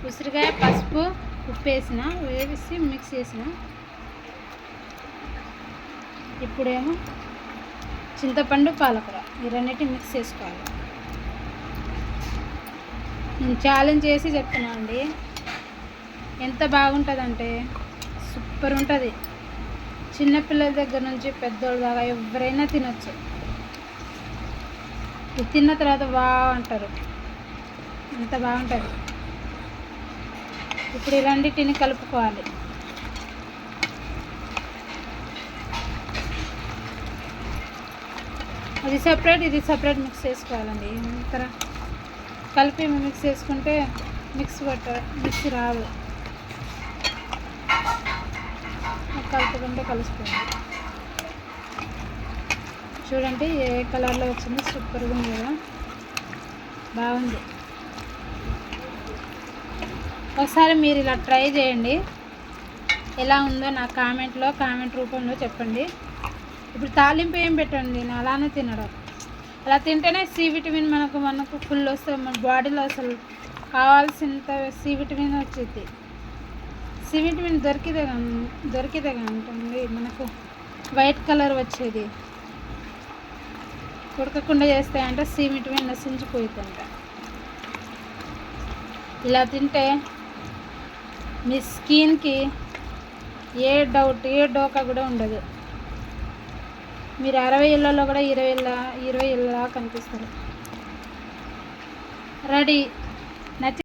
ఉసిరికాయ పసుపు ఉప్పు వేసిన, వేసి మిక్స్ చేసిన. ఇప్పుడేమో చింతపండు పాలకూర ఈ రెండింటిని మిక్స్ చేసుకోవాలి. నేను ఛాలెంజ్ చేసి చెప్తున్నా అండి, ఎంత బాగుంటుందంటే సూపర్ ఉంటుంది. చిన్నపిల్లల దగ్గర నుంచి పెద్దోళ్ళ దాకా ఎవరైనా తినొచ్చు. ఇది తిన్న తర్వాత అంటారు, అంత బాగుంటుంది. ఇప్పుడు ఈ రెండింటిని కలుపుకోవాలి. అది సపరేట్, ఇది సపరేట్ మిక్స్ చేసుకోవాలండి. కలిపి మిక్స్ చేసుకుంటే మిక్స్ రాదు, కలుపుకుంటే కలుసుకుంది. చూడండి ఏ కలర్లో వచ్చింది, సూపర్గా ఉంది కదా, బాగుంది. ఒకసారి మీరు ఇలా ట్రై చేయండి, ఎలా ఉందో నా కామెంట్ రూపంలో చెప్పండి. ఇప్పుడు తాలింపు ఏం పెట్టండి, నేను అలానే తినడం. అలా తింటేనే సి విటమిన్ మనకు ఫుల్ వస్తుంది. మన బాడీలో అసలు కావాల్సినంత సి విటమిన్ వచ్చేది. సి విటమిన్ దొరికితే ఉంటుంది మనకు వైట్ కలర్ వచ్చేది. ఉడకకుండా చేస్తాయంటే సి విటమిన్ నశించిపోతుందంట. ఇలా తింటే మీ స్కిన్కి ఏ డోకా కూడా ఉండదు. మీరు 60 ఏళ్ళలో కూడా 20 ఏళ్ళలా కనిపిస్తారు. రెడీ.